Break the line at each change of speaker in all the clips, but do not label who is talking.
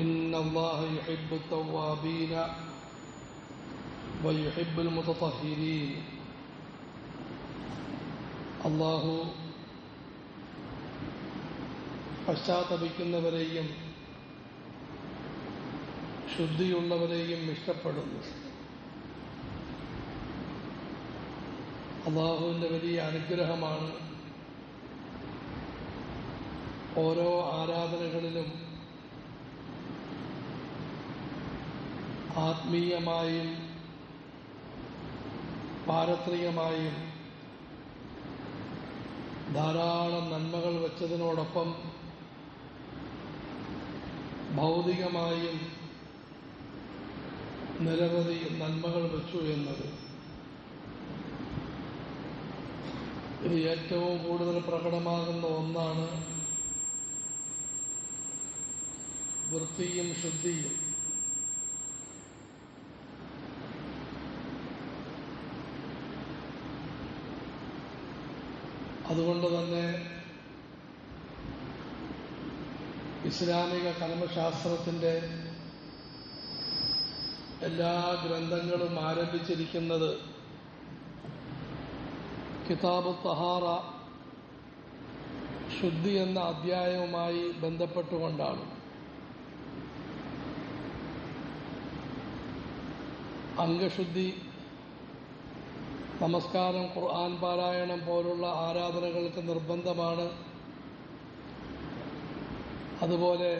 إن الله يحب التوابين ويحب المتطهرين. അല്ലാഹു പശ്ചാത്തപിക്കുന്നവരെയും ശുദ്ധിയുള്ളവരെയും ഇഷ്ടപ്പെടുന്നു. അല്ലാഹുവിൻ്റെ വലിയ അനുഗ്രഹമാണ് ഓരോ ആരാധനകളിലും ആത്മീയമായും പാരത്രികമായും ധാരാളം നന്മകൾ വച്ചതിനോടൊപ്പം ഭൗതികമായും നിരവധി നന്മകൾ വച്ചു എന്നത്. ഇത് ഏറ്റവും കൂടുതൽ പ്രകടമാകുന്ന ഒന്നാണ് വൃത്തിയും ശുദ്ധിയും. അതുകൊണ്ട് തന്നെ ഇസ്ലാമിക കർമ്മശാസ്ത്രത്തിൻ്റെ എല്ലാ ഗ്രന്ഥങ്ങളും ആരംഭിച്ചിരിക്കുന്നത് കിതാബ് തഹാറ, ശുദ്ധി എന്ന അധ്യായവുമായി ബന്ധപ്പെട്ടുകൊണ്ടാണ്. അംഗശുദ്ധി, നമസ്കാരം, ഖുർആൻ പാരായണം പോലുള്ള ആരാധനകൾക്ക് നിർബന്ധമാണ്. അതുപോലെ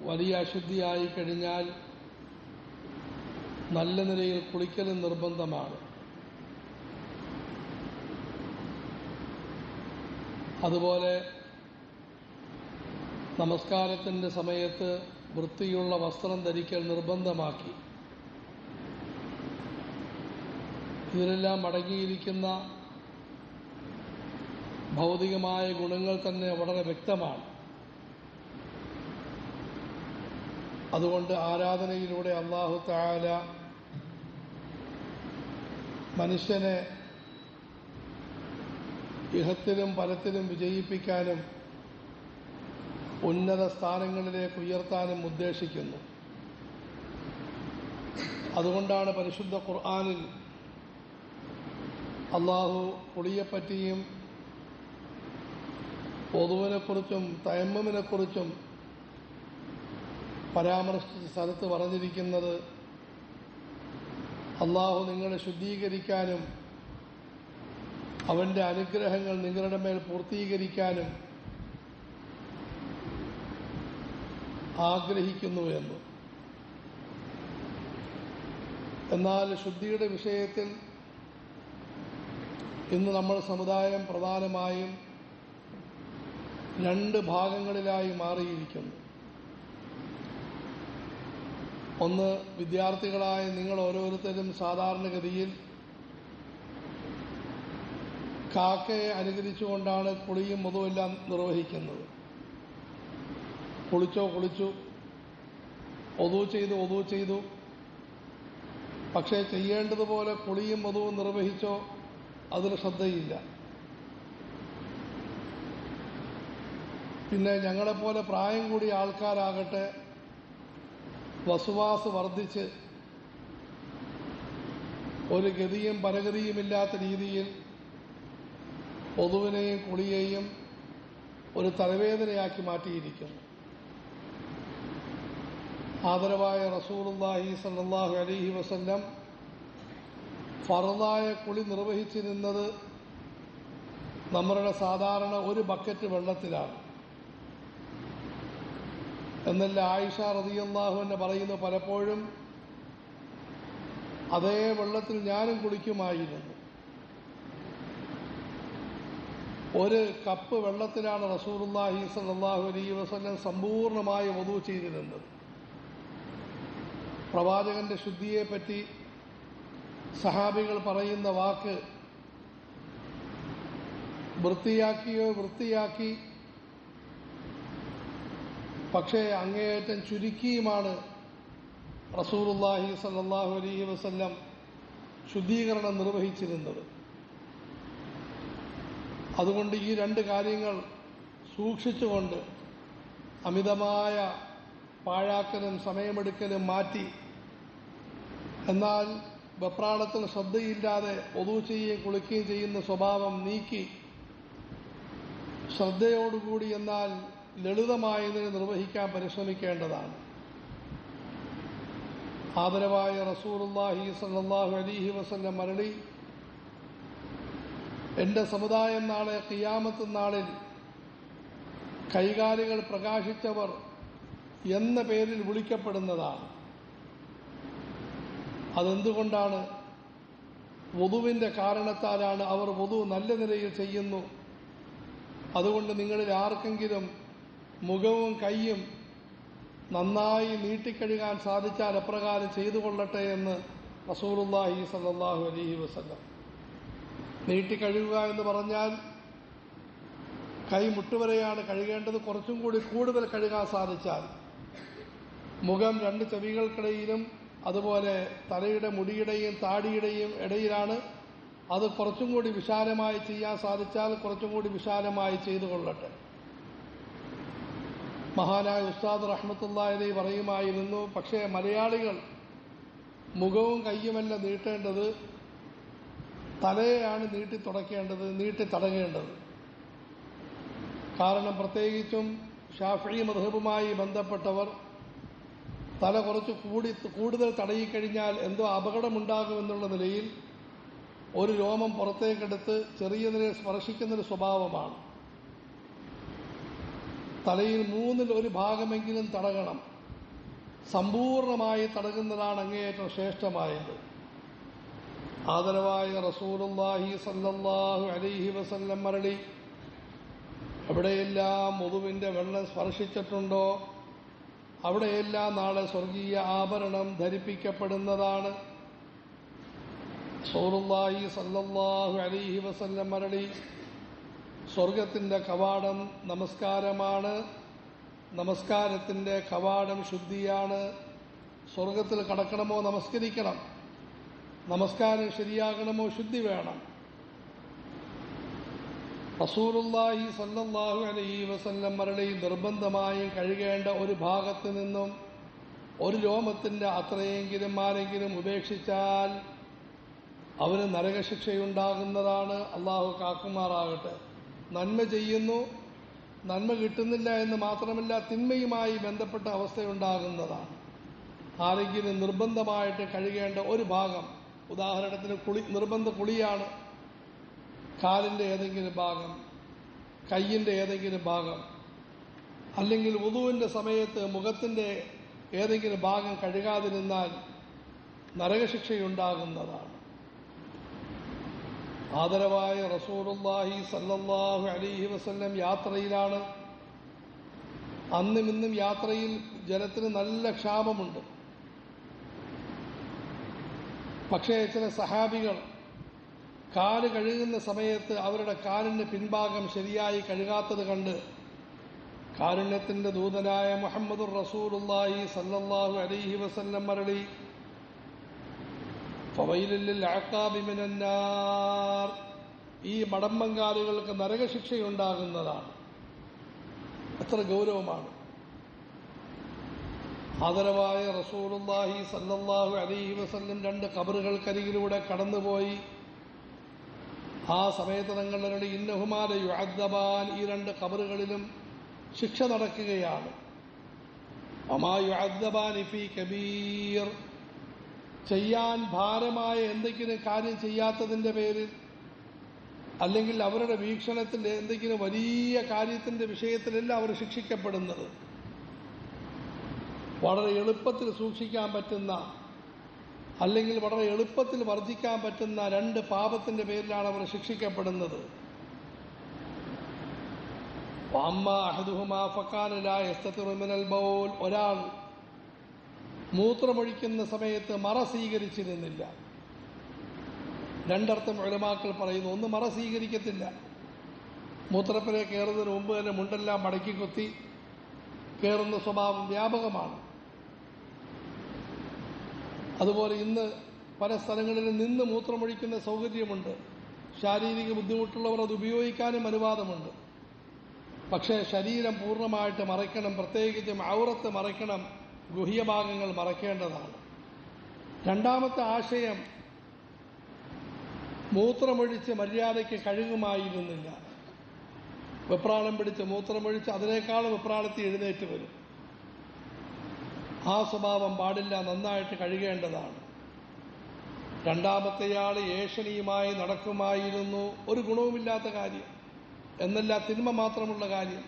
വലിയ അശുദ്ധിയായി കഴിഞ്ഞാൽ നല്ല നിലയിൽ കുളിക്കലും നിർബന്ധമാണ്. അതുപോലെ നമസ്കാരത്തിൻ്റെ സമയത്ത് വൃത്തിയുള്ള വസ്ത്രം ധരിക്കൽ നിർബന്ധമാക്കി. ഇതിലെല്ലാം അടങ്ങിയിരിക്കുന്ന ഭൗതികമായ ഗുണങ്ങൾ തന്നെ വളരെ വ്യക്തമാണ്. അതുകൊണ്ട് ആരാധനയിലൂടെ അല്ലാഹു തആല മനുഷ്യനെ ഇഹത്തിലും പരത്തിലും വിജയിപ്പിക്കാനും ഉന്നത സ്ഥാനങ്ങളിലേക്ക് ഉയർത്താനും ഉദ്ദേശിക്കുന്നു. അതുകൊണ്ടാണ് പരിശുദ്ധ ഖുർആനിൽ അല്ലാഹു കുളിയെപ്പറ്റിയും വുദൂവിനെക്കുറിച്ചും തയമ്മുമിനെക്കുറിച്ചും പരാമർശിച്ച സ്ഥലത്ത് പറഞ്ഞിരിക്കുന്നത്, അല്ലാഹു നിങ്ങളെ ശുദ്ധീകരിക്കാനും അവൻ്റെ അനുഗ്രഹങ്ങൾ നിങ്ങളുടെ മേൽ പൂർത്തീകരിക്കാനും ആഗ്രഹിക്കുന്നു എന്ന്. എന്നാൽ ശുദ്ധിയുടെ വിഷയത്തിൽ ഇന്ന് നമ്മുടെ സമുദായം പ്രധാനമായും രണ്ട് ഭാഗങ്ങളിലായി മാറിയിരിക്കുന്നു. ഒന്ന്, വിദ്യാർത്ഥികളായ നിങ്ങൾ ഓരോരുത്തരും സാധാരണഗതിയിൽ കാക്കയെ അനുകരിച്ചുകൊണ്ടാണ് കുളിയും വുദൂവെല്ലാം നിർവഹിക്കുന്നത്. കുളിച്ചോ കുളിച്ചു, വുദൂ ചെയ്തു, പക്ഷേ ചെയ്യേണ്ടതുപോലെ കുളിയും വുദൂവും നിർവഹിച്ചോ അതിൽ ശ്രദ്ധയില്ല. പിന്നെ ഞങ്ങളെപ്പോലെ പ്രായം കൂടിയ ആൾക്കാരാകട്ടെ വസ്വാസ് വർദ്ധിച്ച് ഒരു ഗതിയും പരഗതിയുമില്ലാത്ത രീതിയിൽ വുദൂവിനെയും കുളിയെയും ഒരു തലവേദനയാക്കി മാറ്റിയിരിക്കുന്നു. ആദരവായ റസൂലുള്ളാഹി സ്വല്ലല്ലാഹു അലൈഹി വസല്ലം ഫർളായ കുളി നിർവഹിച്ചിരുന്നത് നമ്മളുടെ സാധാരണ ഒരു ബക്കറ്റ് വെള്ളത്തിലാണ്. എന്നല്ല ആയിഷ റളിയല്ലാഹു അൻഹ പറയുന്നു, പലപ്പോഴും അതേ വെള്ളത്തിൽ ഞാനും കുളിക്കുമായിരുന്നു. ഒരു കപ്പ് വെള്ളത്തിലാണ് റസൂലുള്ളാഹി സ്വല്ലല്ലാഹു അലൈഹി വസല്ലം സമ്പൂർണ്ണമായി വുദൂ ചെയ്തിരുന്നത്. പ്രവാചകന്റെ ശുദ്ധിയെപ്പറ്റി സഹാബികൾ പറയുന്ന വാക്ക്, വൃത്തിയാക്കി, പക്ഷേ അങ്ങേയറ്റം ചുരുക്കിയുമാണ് റസൂലുള്ളാഹി സ്വല്ലല്ലാഹു അലൈഹി വസല്ലം ശുദ്ധീകരണം നിർവഹിച്ചിരുന്നത്. അതുകൊണ്ട് ഈ രണ്ട് കാര്യങ്ങൾ സൂക്ഷിച്ചുകൊണ്ട് അമിതമായ പാഴാക്കലും സമയമെടുക്കലും മാറ്റി, എന്നാൽ വെപ്രാളത്തിൽ ശ്രദ്ധയില്ലാതെ ഒദു ചെയ്യുകയും കുളിക്കുകയും ചെയ്യുന്ന സ്വഭാവം നീക്കി ശ്രദ്ധയോടുകൂടി എന്നാൽ ലളിതമായതിനെ നിർവഹിക്കാൻ പരിശ്രമിക്കേണ്ടതാണ്. ആദരവായ റസൂലുള്ളാഹി സ്വല്ലല്ലാഹു അലൈഹി വസല്ലം അരുളി, എൻ്റെ സമുദായം നാളെ ഖിയാമത്ത് നാളിൽ കൈകാലുകൾ പ്രകാശിച്ചവർ എന്ന പേരിൽ വിളിക്കപ്പെടുന്നതാണ്. അതെന്തുകൊണ്ടാണ്? വുദുവിൻ്റെ കാരണത്താലാണ്. അവർ വുദു നല്ല നിലയിൽ ചെയ്യുന്നു. അതുകൊണ്ട് നിങ്ങളിൽ ആർക്കെങ്കിലും മുഖവും കൈയും നന്നായി നീട്ടിക്കഴുകാൻ സാധിച്ചാൽ അപ്രകാരം ചെയ്തു കൊള്ളട്ടെ എന്ന് റസൂലുള്ളാഹി സ്വല്ലല്ലാഹു അലൈഹി വസല്ലം. നീട്ടിക്കഴുകുക എന്ന് പറഞ്ഞാൽ കൈ മുട്ടുവരെയാണ് കഴുകേണ്ടത്. കുറച്ചും കൂടി കൂടുതൽ കഴുകാൻ സാധിച്ചാൽ മുഖം രണ്ട് ചെവികൾക്കിടയിലും അതുപോലെ തലയുടെ മുടിയുടെയും താടിയുടെയും ഇടയിലാണ്. അത് കുറച്ചും കൂടി വിശാലമായി ചെയ്യാൻ സാധിച്ചാൽ കുറച്ചും കൂടി വിശാലമായി ചെയ്തു കൊള്ളട്ടെ. മഹാനായ ഉസ്താദ് റഹ്മത്തുള്ളാഹി അലൈഹി പറയുമായിരുന്നു, പക്ഷേ മലയാളികൾ മുഖവും കയ്യുമല്ല നീട്ടേണ്ടത്, തലയെയാണ് നീട്ടി തുടയ്ക്കേണ്ടത്, നീട്ടി തടകേണ്ടത്. കാരണം പ്രത്യേകിച്ചും ഷാഫിഈ മദ്ഹബുമായി ബന്ധപ്പെട്ടവർ തല കുറച്ച് കൂടുതൽ തടയിക്കഴിഞ്ഞാൽ എന്തോ അപകടമുണ്ടാകുമെന്നുള്ള നിലയിൽ ഒരു രോമം പുറത്തേക്കെടുത്ത് ചെറിയ നിലയിൽ സ്പർശിക്കുന്നൊരു സ്വഭാവമാണ്. തലയിൽ 1/3 ഭാഗമെങ്കിലും തടകണം. സമ്പൂർണമായി തടകുന്നതാണ് അങ്ങേയറ്റം ശ്രേഷ്ഠമായത്. ആദരവായ റസൂലുള്ളാഹി സ്വല്ലല്ലാഹു അലൈഹി വസല്ലം അരുളി, എവിടെയെല്ലാം വുദുവിൻ്റെ വെള്ളം സ്പർശിച്ചിട്ടുണ്ടോ അവിടെയെല്ലാം നാളെ സ്വർഗീയ ആഭരണം ധരിപ്പിക്കപ്പെടുന്നതാണ്. റസൂലുള്ളാഹി സ്വല്ലല്ലാഹു അലൈഹി വസല്ലം അരുളി, സ്വർഗത്തിൻ്റെ കവാടം നമസ്കാരമാണ്, നമസ്കാരത്തിൻ്റെ കവാടം ശുദ്ധിയാണ്. സ്വർഗത്തിൽ കടക്കണമോ നമസ്കരിക്കണം, നമസ്കാരം ശരിയാകണമോ ശുദ്ധി വേണം. റസൂലുള്ളാഹി സ്വല്ലല്ലാഹു അലൈഹി വസല്ലം അരുളി, നിർബന്ധമായും കഴുകേണ്ട ഒരു ഭാഗത്ത് നിന്നും ഒരു രോമത്തിൻ്റെ അത്രയെങ്കിലും ആരെങ്കിലും ഉപേക്ഷിച്ചാൽ അവന് നരകശിക്ഷയുണ്ടാകുന്നതാണ്. അള്ളാഹു കാക്കുമാറാകട്ടെ. നന്മ ചെയ്യുന്നു, നന്മ കിട്ടുന്നില്ല എന്ന് മാത്രമല്ല തിന്മയുമായി ബന്ധപ്പെട്ട അവസ്ഥയുണ്ടാകുന്നതാണ്. ആരെങ്കിലും നിർബന്ധമായിട്ട് കഴുകേണ്ട ഒരു ഭാഗം, ഉദാഹരണത്തിന് നിർബന്ധ കുളിയാണ്, കാലിൻ്റെ ഏതെങ്കിലും ഭാഗം, കയ്യിൻ്റെ ഏതെങ്കിലും ഭാഗം, അല്ലെങ്കിൽ വുദുവിൻ്റെ സമയത്ത് മുഖത്തിൻ്റെ ഏതെങ്കിലും ഭാഗം കഴുകാതിരുന്നാൽ നരകശിക്ഷയുണ്ടാകുന്നതാണ്. ആദരവായ റസൂലുള്ളാഹി സ്വല്ലല്ലാഹു അലൈഹി വസല്ലം യാത്രയിലാണ്. അന്നും ഇന്നും യാത്രയിൽ ജലത്തിന് നല്ല ക്ഷാമമുണ്ട്. പക്ഷേ ചില സഹാബികൾ കാല് കഴുകുന്ന സമയത്ത് അവരുടെ കാലിൻ്റെ പിൻഭാഗം ശരിയായി കഴുകാത്തത് കണ്ട് കാരുണ്യത്തിൻ്റെ ദൂതനായ മുഹമ്മദുർ റസൂലുള്ളാഹി സ്വല്ലല്ലാഹു അലൈഹി വസല്ലം അരുളി, ഫവൈലുൽ ലിൽ അഖാബി മിനൻ നാർ, ഈ മടമ്പങ്കാലുകൾക്ക് നരകശിക്ഷയുണ്ടാകുന്നതാണ്. എത്ര ഗൗരവമാണ്. ആദരവായ റസൂലുള്ളാഹി സ്വല്ലല്ലാഹു അലൈഹി വസല്ലം 2 ഖബറുകൾക്കരികിലൂടെ കടന്നുപോയി. ആ സമയത്ത് തങ്ങളുടെ ഇന്നഹുമാ ലയുഅദ്ദബാൻ, ഈ 2 ഖബറുകളിലും ശിക്ഷ നടക്കുകയാണ്. വമാ യുഅദ്ദബാനി ഫീ കബീർ, ചെയ്യാൻ ഭാരമായ എന്തെങ്കിലും കാര്യം ചെയ്യാത്തതിൻ്റെ പേരിൽ, അല്ലെങ്കിൽ അവരുടെ വീക്ഷണത്തിൽ എന്തെങ്കിലും വലിയ കാര്യത്തിൻ്റെ വിഷയത്തിലല്ല അവർ ശിക്ഷിക്കപ്പെടുന്നത്. വളരെ എളുപ്പത്തിൽ സൂക്ഷിക്കാൻ പറ്റുന്ന അല്ലെങ്കിൽ വളരെ എളുപ്പത്തിൽ വർജിക്കാൻ പറ്റുന്ന 2 പാപത്തിൻ്റെ പേരിലാണ് അവർ ശിക്ഷിക്കപ്പെടുന്നത്. ഒരാൾ മൂത്രമൊഴിക്കുന്ന സമയത്ത് മറ സ്വീകരിച്ചിരുന്നില്ല. 2 അർത്ഥം ഉലമാക്കൾ പറയുന്നു. ഒന്ന്, മറ സ്വീകരിക്കത്തില്ല. മൂത്രപ്പുരയെ കയറുന്നതിന് മുമ്പ് തന്നെ മുണ്ടെല്ലാം മടക്കി കുത്തി കയറുന്ന സ്വഭാവം വ്യാപകമാണ്. അതുപോലെ ഇന്ന് പല സ്ഥലങ്ങളിലും നിന്ന് മൂത്രമൊഴിക്കുന്ന സൗകര്യമുണ്ട്. ശാരീരിക ബുദ്ധിമുട്ടുള്ളവർ അത് ഉപയോഗിക്കാനും അനുവാദമുണ്ട്. പക്ഷേ ശരീരം പൂർണ്ണമായിട്ട് മറയ്ക്കണം, പ്രത്യേകിച്ചും ഔറത്ത് മറയ്ക്കണം ഗുഹ്യഭാഗങ്ങൾ മറയ്ക്കേണ്ടതാണ്. രണ്ടാമത്തെ ആശയം, മൂത്രമൊഴിച്ച് മര്യാദയ്ക്ക് കഴുകുമായിരുന്നില്ല. വെപ്രാളം പിടിച്ച് മൂത്രമൊഴിച്ച് അതിനേക്കാളും വെപ്രാളത്തിൽ എഴുന്നേറ്റ് വരും. ആ സ്വഭാവം പാടില്ല, നന്നായിട്ട് കഴുകേണ്ടതാണ്. രണ്ടാമത്തെയാൾ ഏഷണിയുമായി നടക്കുമായിരുന്നു. ഒരു ഗുണവുമില്ലാത്ത കാര്യം എന്നല്ല, തിന്മ മാത്രമുള്ള കാര്യം.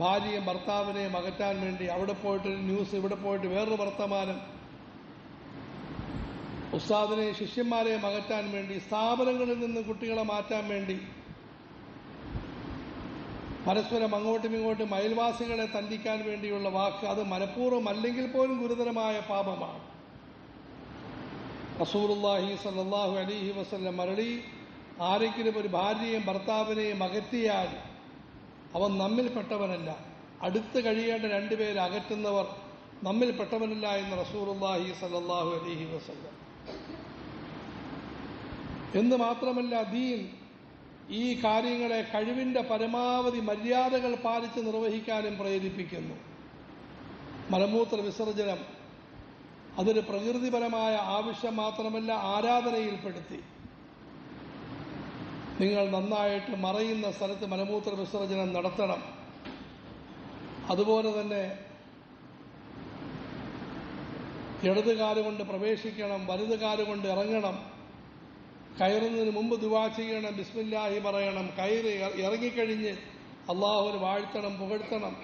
ഭാര്യയും ഭർത്താവിനെയും അകറ്റാൻ വേണ്ടി അവിടെ പോയിട്ടൊരു ന്യൂസ്, ഇവിടെ പോയിട്ട് വേറൊരു വർത്തമാനം, ഉസ്താദിനെയും ശിഷ്യന്മാരെയും അകറ്റാൻ വേണ്ടി, സ്ഥാപനങ്ങളിൽ നിന്ന് കുട്ടികളെ മാറ്റാൻ വേണ്ടി, പരസ്പരം അങ്ങോട്ടും ഇങ്ങോട്ടും അയൽവാസികളെ തല്ലിക്കാൻ വേണ്ടിയുള്ള വാക്ക്, അത് മനഃപൂർവ്വം അല്ലെങ്കിൽ പോലും ഗുരുതരമായ പാപമാണ്. റസൂലുള്ളാഹി സ്വല്ലല്ലാഹു അലൈഹി വസല്ലം മരളി, ആരെങ്കിലും ഒരു ഭാര്യയെയും ഭർത്താവിനെയും അകറ്റിയാൽ അവൻ നമ്മിൽപ്പെട്ടവനല്ല, അടുത്ത് കഴിയേണ്ട രണ്ടുപേരെ അകറ്റുന്നവർ നമ്മിൽപ്പെട്ടവനല്ല എന്ന് റസൂലുള്ളാഹി സ്വല്ലല്ലാഹു അലൈഹി വസല്ലം. എന്ന് മാത്രമല്ല, ദീൻ ഈ കാര്യങ്ങളെ കഴിവിൻ്റെ പരമാവധി മര്യാദകൾ പാലിച്ച് നിർവഹിക്കാനും പ്രേരിപ്പിക്കുന്നു. മലമൂത്ര വിസർജനം അതൊരു പ്രകൃതിപരമായ ആവശ്യം മാത്രമല്ല, ആരാധനയിൽപ്പെടുത്തി. നിങ്ങൾ നന്നായിട്ട് മറയുന്ന സ്ഥലത്ത് മലമൂത്ര വിസർജനം നടത്തണം. അതുപോലെ തന്നെ ഇടതുകാലുകൊണ്ട് പ്രവേശിക്കണം, വലതുകാലുകൊണ്ട് ഇറങ്ങണം. കയറുന്നതിന് മുമ്പ് ദുആ ചെയ്യണം, ബിസ്മില്ലാഹി പറയണം. കയറി ഇറങ്ങിക്കഴിഞ്ഞ് അള്ളാഹുവിനെ വാഴ്ത്തണം, പുകഴ്ത്തണം.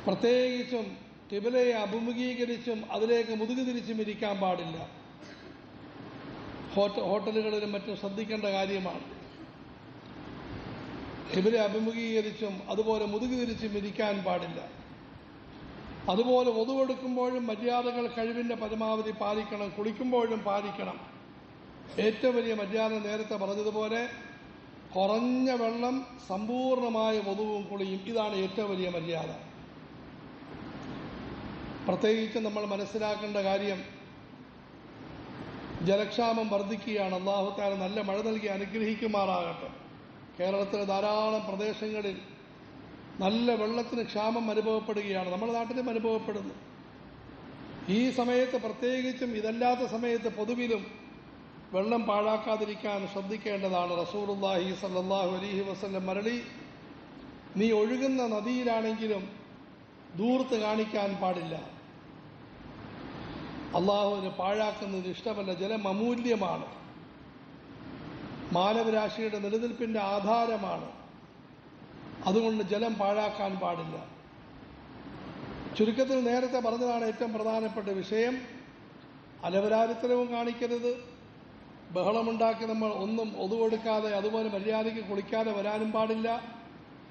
പ്രത്യേകിച്ചും ഖിബലയെ അഭിമുഖീകരിച്ചും അതിലേക്ക് മുതുകു തിരിച്ചും ഇരിക്കാൻ പാടില്ല. ഹോട്ടലുകളിലും മറ്റും ശ്രദ്ധിക്കേണ്ട കാര്യമാണ്. ഖിബല അഭിമുഖീകരിച്ചും അതുപോലെ മുതുകു തിരിച്ചും ഇരിക്കാൻ പാടില്ല. അതുപോലെ ഒതുവെടുക്കുമ്പോഴും മര്യാദകൾ കഴിവിൻ്റെ പരമാവധി പാലിക്കണം, കുളിക്കുമ്പോഴും പാലിക്കണം. ഏറ്റവും വലിയ മര്യാദ നേരത്തെ പറഞ്ഞതുപോലെ കുറഞ്ഞ വെള്ളം, സമ്പൂർണമായ വധുവും കുളിയും, ഇതാണ് ഏറ്റവും വലിയ മര്യാദ. പ്രത്യേകിച്ച് നമ്മൾ മനസ്സിലാക്കേണ്ട കാര്യം, ജലക്ഷാമം വർദ്ധിക്കുകയാണ്. അല്ലാഹു തആല നല്ല മഴ നൽകി അനുഗ്രഹിക്കുമാറാകട്ടെ. കേരളത്തിലെ ധാരാളം പ്രദേശങ്ങളിൽ നല്ല വെള്ളത്തിന് ക്ഷാമം അനുഭവപ്പെടുകയാണ്. നമ്മുടെ നാട്ടിലും അനുഭവപ്പെടുന്നു. ഈ സമയത്ത് പ്രത്യേകിച്ചും, ഇതല്ലാത്ത സമയത്ത് പൊതുവിലും വെള്ളം പാഴാക്കാതിരിക്കാൻ ശ്രദ്ധിക്കേണ്ടതാണ്. റസൂലുള്ളാഹി സ്വല്ലല്ലാഹു അലൈഹി വസല്ലം മരളി, നീ ഒഴുകുന്ന നദിയിലാണെങ്കിലും ദൂർത്ത് കാണിക്കാൻ പാടില്ല. അള്ളാഹുവിന് പാഴാക്കുന്നത് ഇഷ്ടമല്ല. ജലം അമൂല്യമാണ്, മാനവരാശിയുടെ നിലനിൽപ്പിൻ്റെ ആധാരമാണ്. അതുകൊണ്ട് ജലം പാഴാക്കാൻ പാടില്ല. ചുരുക്കത്തിൽ നേരത്തെ പറഞ്ഞതാണ് ഏറ്റവും പ്രധാനപ്പെട്ട വിഷയം. അലവരാരിത്തരവും കാണിക്കരുത്. ബഹളമുണ്ടാക്കി നമ്മൾ ഒന്നും ഒതുകൊടുക്കാതെ, അതുപോലെ മര്യാദയ്ക്ക് കുളിക്കാതെ വരാനും പാടില്ല.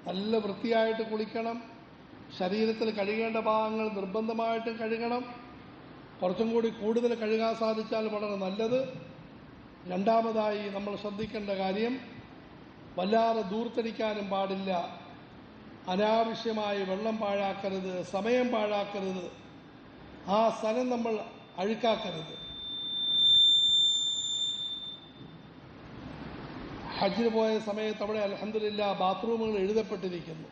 നല്ല വൃത്തിയായിട്ട് കുളിക്കണം. ശരീരത്തിൽ കഴുകേണ്ട ഭാഗങ്ങൾ നിർബന്ധമായിട്ടും കഴുകണം. കുറച്ചും കൂടി കൂടുതൽ കഴുകാൻ സാധിച്ചാൽ വളരെ നല്ലത്. രണ്ടാമതായി നമ്മൾ ശ്രദ്ധിക്കേണ്ട കാര്യം, വല്ലാതെ ദൂർത്തടിക്കാനും പാടില്ല. അനാവശ്യമായി വെള്ളം പാഴാക്കരുത്, സമയം പാഴാക്കരുത്. ആ സ്ഥലം നമ്മൾ അഴുക്കാക്കരുത്. ഹജ്ജിന് പോയ സമയത്ത് അവിടെ അൽഹംദുലില്ലാഹ് ബാത്റൂമുകൾ എഴുതപ്പെട്ടിരിക്കുന്നു.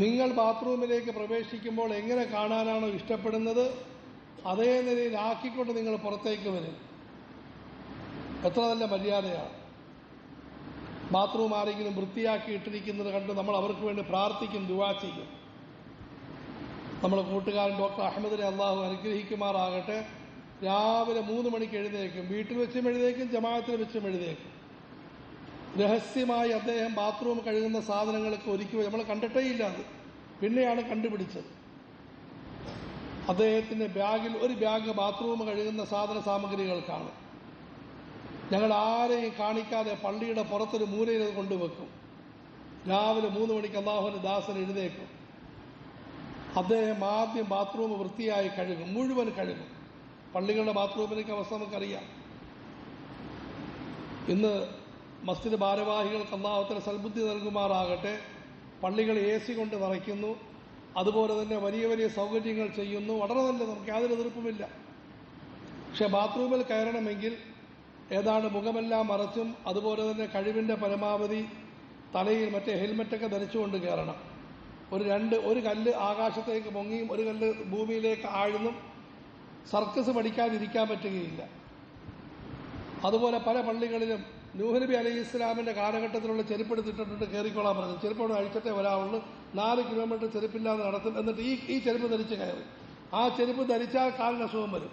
നിങ്ങൾ ബാത്റൂമിലേക്ക് പ്രവേശിക്കുമ്പോൾ എങ്ങനെ കാണാനാണോ ഇഷ്ടപ്പെടുന്നത് അതേ നിലയിലാക്കിക്കൊണ്ട് നിങ്ങൾ പുറത്തേക്ക് വരും. എത്ര നല്ല മര്യാദയാണ്. ബാത്റൂം ആരെങ്കിലും വൃത്തിയാക്കി ഇട്ടിരിക്കുന്നത് കണ്ട് നമ്മൾ അവർക്ക് വേണ്ടി പ്രാർത്ഥിക്കും, ദുആ ചെയ്യും. നമ്മളെ കൂട്ടുകാരൻ ഡോക്ടർ അഹമ്മദിനെ അള്ളാഹു അനുഗ്രഹിക്കുമാറാകട്ടെ, രാവിലെ 3 മണിക്ക് എഴുന്നേക്കും. വീട്ടിൽ വെച്ചും എഴുന്നേക്കും, ജമാഅത്തിൽ വെച്ചും എഴുന്നേക്കും. രഹസ്യമായി അദ്ദേഹം ബാത്റൂം കഴുകുന്ന സാധനങ്ങളൊക്കെ ഒരുക്കി, നമ്മൾ കണ്ടിട്ടേ ഇല്ല. അത് പിന്നെയാണ് കണ്ടുപിടിച്ചത്. അദ്ദേഹത്തിൻ്റെ ബാഗിൽ ഒരു ബാഗ് ബാത്റൂം കഴുകുന്ന സാധന സാമഗ്രികൾക്കാണ്. ഞങ്ങൾ ആരെയും കാണിക്കാതെ പള്ളിയുടെ പുറത്തൊരു മൂലയിൽ അത് കൊണ്ടുവെക്കും. രാവിലെ 3 മണിക്ക് അല്ലാഹുവിൻ്റെ ദാസൻ എഴുന്നേക്കും. അദ്ദേഹം ആദ്യം ബാത്റൂം വൃത്തിയായി കഴുകും, മുഴുവൻ കഴുകും. പള്ളികളുടെ ബാത്റൂമിലേക്ക് അവസ്ഥ നമുക്കറിയാം. ഇന്ന് മസ്ജിദ് ഭാരവാഹികൾക്ക് അല്ലാഹു തആല സൽബുദ്ധി നൽകുമാറാകട്ടെ. പള്ളികൾ AC കൊണ്ട് നിറയ്ക്കുന്നു, അതുപോലെ തന്നെ വലിയ വലിയ സൗകര്യങ്ങൾ ചെയ്യുന്നു. വളരെ നല്ലത്, നമുക്ക് യാതൊരു എതിർപ്പുമില്ല. പക്ഷെ ബാത്റൂമിൽ കയറണമെങ്കിൽ ഏതാണ്ട് മുഖമെല്ലാം മറച്ചും, അതുപോലെ തന്നെ കഴിവിൻ്റെ പരമാവധി തലയിൽ മറ്റേ ഹെൽമെറ്റൊക്കെ ധരിച്ചുകൊണ്ട് കയറണം. ഒരു കല്ല് ആകാശത്തേക്ക് പൊങ്ങിയും ഒരു കല്ല് ഭൂമിയിലേക്ക് ആഴ്ന്നും സർക്കസ് പഠിക്കാതിരിക്കാൻ പറ്റുകയില്ല. അതുപോലെ പല പള്ളികളിലും നൂഹ് നബി അലൈഹി ഇസ്ലാമിൻ്റെ കാലഘട്ടത്തിലുള്ള ചെരുപ്പെടുത്തിട്ടിട്ടുണ്ട്, കയറിക്കൊള്ളാൻ പറഞ്ഞു. ചെരുപ്പോട് അഴിച്ചിട്ടേ വരാവുള്ളൂ. 4 കിലോമീറ്റർ ചെരുപ്പില്ലാതെ നടത്തും. എന്നിട്ട് ഈ ചെരുപ്പ് ധരിച്ച് കയറി. ആ ചെരുപ്പ് ധരിച്ചാൽ കാലിന് അസുഖം വരും.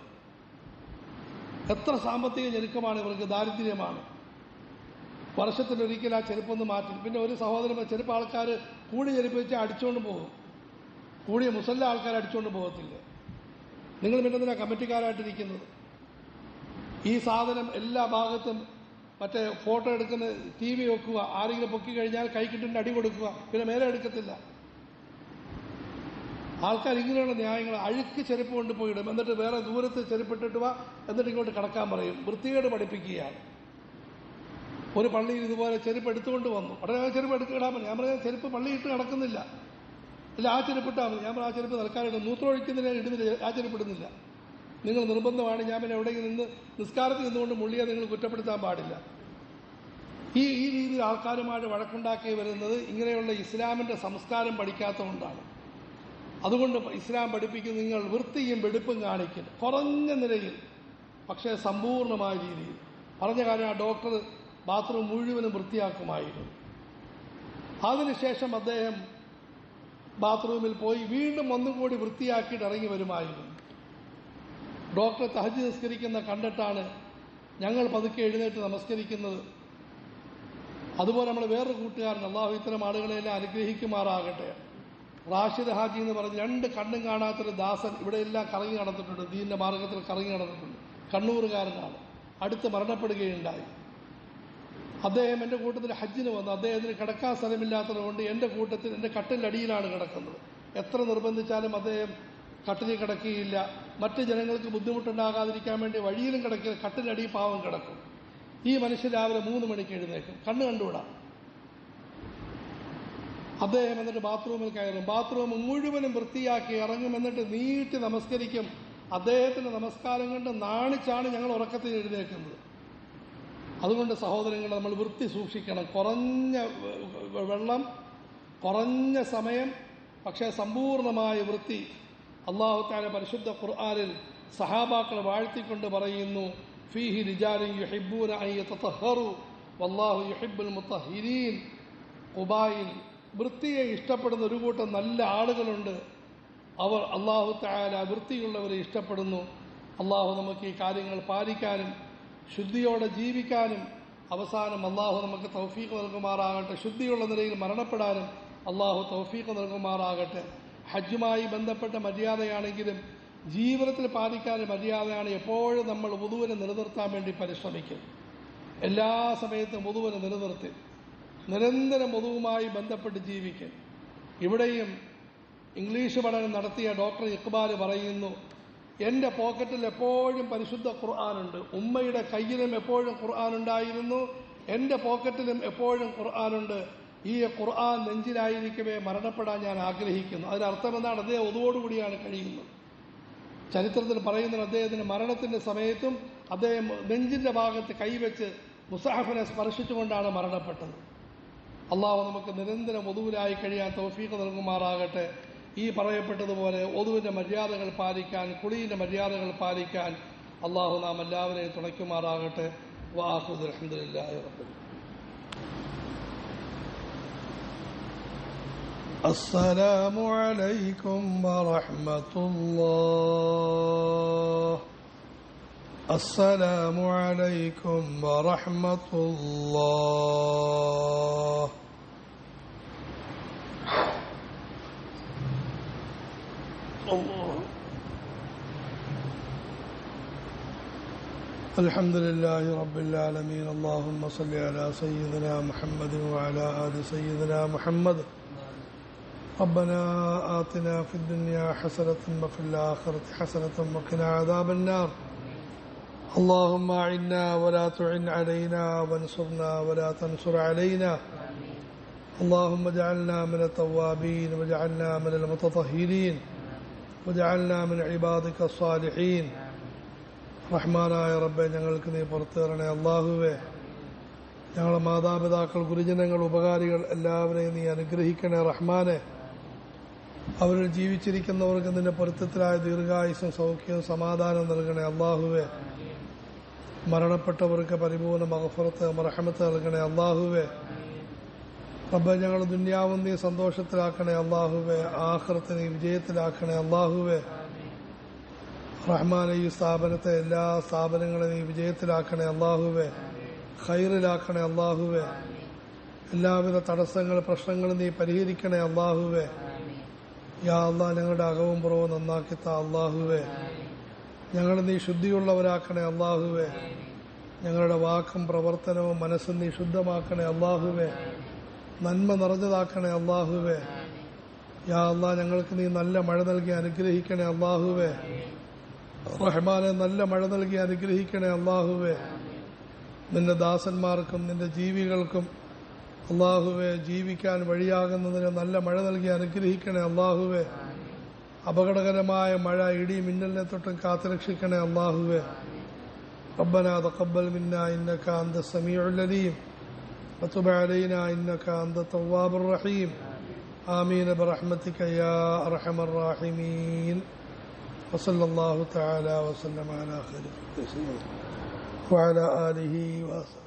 എത്ര സാമ്പത്തിക ഞെരുക്കമാണ് ഇവർക്ക്, ദാരിദ്ര്യമാണ്. വർഷത്തിലൊരിക്കൽ ആ ചെരുപ്പൊന്ന് മാറ്റും. പിന്നെ ഒരു സഹോദരൻ ചെരുപ്പ് ആൾക്കാർ കൂടി ചെരുപ്പ് വെച്ച് അടിച്ചുകൊണ്ട് പോകും. കൂടിയ മുസല്ല ആൾക്കാർ അടിച്ചുകൊണ്ട് പോകത്തില്ല. നിങ്ങൾ പിന്നെ എന്തിനാ കമ്മിറ്റിക്കാരായിട്ടിരിക്കുന്നത്? ഈ സാധനം എല്ലാ ഭാഗത്തും മറ്റേ ഫോട്ടോ എടുക്കുന്ന TV വെക്കുക, ആരെങ്കിലും പൊക്കി കഴിഞ്ഞാൽ കൈക്കിട്ടിൻ്റെ അടി കൊടുക്കുക, പിന്നെ മേലെ എടുക്കത്തില്ല. ആൾക്കാർ ഇങ്ങനെയുള്ള ന്യായങ്ങൾ. അഴുക്ക് ചെരുപ്പ് കൊണ്ടുപോയിടും, എന്നിട്ട് വേറെ ദൂരത്ത് ചെരുപ്പിട്ടിട്ട് വാ, എന്നിട്ട് ഇങ്ങോട്ട് കടക്കാൻ പറയും. വൃത്തികേട് പഠിപ്പിക്കുകയാണ്. ഒരു പള്ളിയിൽ ഇതുപോലെ ചെരുപ്പ് എടുത്തുകൊണ്ട് വന്നു. ഉടനെ ആ ചെരുപ്പ് എടുക്കിടാൻ പറ്റും. ഞാൻ പറയാം ചെരുപ്പ് പള്ളിയിട്ട് നടക്കുന്നില്ല, ഇല്ല ആ ചെരുപ്പിട്ടാൽ മതി. ഞാൻ ആ ചെരുപ്പ് തൽക്കാലം മൂത്രമൊഴിക്കുന്നതിനെ ഇടുന്നില്ല, ആ ചെരുപ്പ് ഇടുന്നില്ല. നിങ്ങൾ നിർബന്ധമാണ്. ഞാൻ പിന്നെ എവിടെയെങ്കിലും നിന്ന് നിസ്കാരത്തിൽ നിന്നുകൊണ്ട് മുള്ളിയെ നിങ്ങൾ കുറ്റപ്പെടുത്താൻ പാടില്ല. ഈ രീതിയിൽ ആൾക്കാരുമായിട്ട് വഴക്കുണ്ടാക്കി വരുന്നത് ഇങ്ങനെയുള്ള ഇസ്ലാമിൻ്റെ സംസ്കാരം പഠിക്കാത്തതുകൊണ്ടാണ്. അതുകൊണ്ട് ഇസ്ലാം പഠിപ്പിക്കുന്ന നിങ്ങൾ വൃത്തിയും വെടുപ്പും കാണിക്കും, കുറഞ്ഞ നിലയിൽ പക്ഷേ സമ്പൂർണ്ണമായ രീതിയിൽ. പറഞ്ഞ കാര്യം, ആ ഡോക്ടർ ബാത്റൂം മുഴുവനും വൃത്തിയാക്കുമായിരുന്നു. അതിനുശേഷം അദ്ദേഹം ബാത്റൂമിൽ പോയി വീണ്ടും ഒന്നും കൂടി വൃത്തിയാക്കിയിട്ട് ഇറങ്ങി വരുമായിരുന്നു. ഡോക്ടർ തഹജ്ജുദ് നമസ്കരിക്കുന്ന കണ്ടിട്ടാണ് ഞങ്ങൾ പതുക്കെ എഴുന്നേറ്റ് നമസ്കരിക്കുന്നത്. അതുപോലെ നമ്മൾ വേറൊരു കൂട്ടുകാരൻ, അള്ളാഹു ഇത്തരം ആളുകളെല്ലാം അനുഗ്രഹിക്കുമാറാകട്ടെ, റാഷിദ് ഹാജി എന്ന് പറഞ്ഞ് 2 കണ്ണും കാണാത്തൊരു ദാസൻ ഇവിടെയെല്ലാം കറങ്ങി നടന്നിട്ടുണ്ട്, ദീനിൻ്റെ മാർഗത്തിൽ കറങ്ങി നടന്നിട്ടുണ്ട്. കണ്ണൂറുകാരനാണ്. അടുത്ത് മരണപ്പെടുകയുണ്ടായി. അദ്ദേഹം എൻ്റെ കൂട്ടത്തിൽ ഹജ്ജിന് വന്നു. അദ്ദേഹത്തിന് കിടക്കാൻ സ്ഥലമില്ലാത്തതുകൊണ്ട് എൻ്റെ കൂട്ടത്തിൽ എൻ്റെ കട്ടിലടിയിലാണ് കിടക്കുന്നത്. എത്ര നിർബന്ധിച്ചാലും അദ്ദേഹം കട്ടിലിൽ കിടക്കുകയില്ല. മറ്റ് ജനങ്ങൾക്ക് ബുദ്ധിമുട്ടുണ്ടാകാതിരിക്കാൻ വേണ്ടി വഴിയിലും കിടക്കുക, കട്ടിലടി പാവം കിടക്കും. ഈ മനുഷ്യൻ രാവിലെ 3 മണിക്ക് എഴുന്നേക്കും, കണ്ണ് കണ്ടുവിടാം. അദ്ദേഹം എന്നിട്ട് ബാത്റൂമിൽ കയറും, ബാത്റൂം മുഴുവനും വൃത്തിയാക്കി ഇറങ്ങും, എന്നിട്ട് നീട്ടി നമസ്കരിക്കും. അദ്ദേഹത്തിൻ്റെ നമസ്കാരം കൊണ്ട് നാണിച്ചാണ് ഞങ്ങൾ ഉറക്കത്തിൽ എഴുന്നേൽക്കുന്നത്. അതുകൊണ്ട് സഹോദരങ്ങൾ, നമ്മൾ വൃത്തി സൂക്ഷിക്കണം. കുറഞ്ഞ വെള്ളം, കുറഞ്ഞ സമയം, പക്ഷേ സമ്പൂർണമായ വൃത്തി. അല്ലാഹു തആല പരിശുദ്ധ ഖുർആനിൽ സഹാബാക്കളെ വാഴ്ത്തിക്കൊണ്ട് പറയുന്നു, ഫീഹി റിജാലുൻ യുഹിബ്ബൂന അൻ യതതഹറു വല്ലാഹു യുഹിബ്ബുൽ മുത്തഹിരീൻ. ഖുബായിൽ വൃത്തിയെ ഇഷ്ടപ്പെടുന്ന ഒരു കൂട്ടം നല്ല ആളുകളുണ്ട്. അവർ അല്ലാഹു തആല വൃത്തിയുള്ളവരെ ഇഷ്ടപ്പെടുന്നു. അല്ലാഹു നമുക്ക് ഈ കാര്യങ്ങൾ പാലിക്കാനും ശുദ്ധിയോടെ ജീവിക്കാനും അവസാനം അല്ലാഹു നമുക്ക് തൗഫീഖ് നൽകുമാറാകട്ടെ. ശുദ്ധിയുള്ള നിലയിൽ മരണപ്പെടാനും അല്ലാഹു തൗഫീഖ് നൽകുമാറാകട്ടെ. ഹജ്ജുമായി ബന്ധപ്പെട്ട മര്യാദയാണെങ്കിലും ജീവിതത്തിൽ പാലിക്കാൻ മര്യാദയാണ്. എപ്പോഴും നമ്മൾ വുദുവിനെ നിലനിർത്താൻ വേണ്ടി പരിശ്രമിക്കും. എല്ലാ സമയത്തും വുദുവിനെ നിലനിർത്തി നിരന്തരം വുദുവുമായി ബന്ധപ്പെട്ട് ജീവിക്കും. ഇവിടെയും ഇംഗ്ലീഷ് പഠനം നടത്തിയ ഡോക്ടർ ഇഖ്ബാൽ പറയുന്നു, എൻ്റെ പോക്കറ്റിൽ എപ്പോഴും പരിശുദ്ധ ഖുർആനുണ്ട്. ഉമ്മയുടെ കയ്യിലും എപ്പോഴും ഖുർആനുണ്ടായിരുന്നു, എൻ്റെ പോക്കറ്റിലും എപ്പോഴും ഖുർആനുണ്ട്. ഈ ഖുർആൻ നെഞ്ചിലായിരിക്കവേ മരണപ്പെടാൻ ഞാൻ ആഗ്രഹിക്കുന്നു. അതിനർത്ഥം എന്താണ്? അദ്ദേഹം ഒതുവോടുകൂടിയാണ് കഴിയുന്നത്. ചരിത്രത്തിൽ പറയുന്നത് അദ്ദേഹത്തിൻ്റെ മരണത്തിൻ്റെ സമയത്തും അദ്ദേഹം നെഞ്ചിൻ്റെ ഭാഗത്ത് കൈവച്ച് മുസഹഫിനെ സ്പർശിച്ചുകൊണ്ടാണ് മരണപ്പെട്ടത്. അള്ളാഹു നമുക്ക് നിരന്തരം ഒതുവിലായി കഴിയാൻ തൗഫീഖ് നൽകുമാറാകട്ടെ. ഈ പറയപ്പെട്ടതുപോലെ ഒതുവിൻ്റെ മര്യാദകൾ പാലിക്കാൻ, കുളിയുടെ മര്യാദകൾ പാലിക്കാൻ അള്ളാഹു നാം എല്ലാവരെയും തുണയ്ക്കുമാറാകട്ടെ. വആഖിറു അൽഹംദുലില്ലാഹി റബ്ബിൽ ആലമീൻ. അസ്സലാമു അലൈക്കും വറഹ്മത്തുള്ളാഹി. അസ്സലാമു അലൈക്കും വറഹ്മത്തുള്ളാഹി. الحمد لله رب العالمين. اللهم صل على سيدنا محمد وعلى آل سيدنا محمد. ربنا آتنا في الدنيا حسنة وفي الآخرة حسنة وقنا عذاب النار. اللهم أعنا ولا تعن علينا وانصرنا ولا تنصر علينا. اللهم اجعلنا من التوابين واجعلنا من المتطهرين واجعلنا من عبادك الصالحين. റഹ്മാനായ റബ്ബേ, ഞങ്ങൾക്ക് നീ പുറത്തു തരണേ. അല്ലാഹുവേ, ഞങ്ങളുടെ മാതാപിതാക്കൾ, ഗുരുജനങ്ങൾ, ഉപകാരികൾ എല്ലാവരെയും നീ അനുഗ്രഹിക്കണേ റഹ്മാനെ. അവരിൽ ജീവിച്ചിരിക്കുന്നവർക്ക് നിന്റെ പൊരുത്തത്തിലായ ദീർഘായുസ്സും സൗഖ്യവും സമാധാനവും നൽകണേ അള്ളാഹുവേ. മരണപ്പെട്ടവർക്ക് പരിപൂർണ്ണ മഗ്ഫിറത്ത് റഹ്മത്ത് നൽകണേ അള്ളാഹുവേ. റബ്ബേ, ഞങ്ങൾ ദുനിയാവും നീ സന്തോഷത്തിലാക്കണേ അള്ളാഹുവേ. ആഖിറത്ത് നീ വിജയത്തിലാക്കണേ അള്ളാഹുവേ. റഹ്മാനെ, ഈ സ്ഥാപനത്തെ എല്ലാ സ്ഥാപനങ്ങളെയും നീ വിജയത്തിലാക്കണേ അള്ളാഹുവേ. ഖൈറിലാക്കണേ അള്ളാഹുവേ. എല്ലാവിധ തടസ്സങ്ങൾ പ്രശ്നങ്ങളും നീ പരിഹരിക്കണേ അള്ളാഹുവേ. യാ അള്ളാഹ്, ഞങ്ങളുടെ അകവും പുറവും നന്നാക്കിത്ത അള്ളാഹുവേ. ഞങ്ങളെ നീ ശുദ്ധിയുള്ളവരാക്കണേ അള്ളാഹുവേ. ഞങ്ങളുടെ വാക്കും പ്രവർത്തനവും മനസ്സും നീ ശുദ്ധമാക്കണേ അള്ളാഹുവേ. നന്മ നിറഞ്ഞതാക്കണേ അള്ളാഹുവേ. യാ അള്ളാഹ്, ഞങ്ങൾക്ക് നീ നല്ല മഴ നൽകി അനുഗ്രഹിക്കണേ അള്ളാഹുവേ. റഹ്മാനെ, നല്ല മഴ നൽകി അനുഗ്രഹിക്കണേ അള്ളാഹുവേ. നിന്റെ ദാസന്മാർക്കും നിന്റെ ജീവികൾക്കും അള്ളാഹുവേ ജീവിക്കാൻ വഴിയാകുന്നതിന് നല്ല മഴ നൽകി അനുഗ്രഹിക്കണേ അള്ളാഹുവേ. അപകടകരമായ മഴ, ഇടി, മിന്നലിനെ തൊട്ടും കാത്തുരക്ഷിക്കണേ അള്ളാഹുവേ. ربنا تقبل منا إنك أنت السميع العليم وتب علينا إنك أنت التواب الرحيم. آمين برحمتك يا أرحم الراحمين. وصلى الله تعالى وسلم على خير خلقه وعلى آله وصحبه.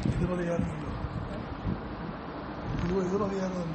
ഇത് പറയാറുണ്ടോ? ഇത് പറയാറുണ്ടോ?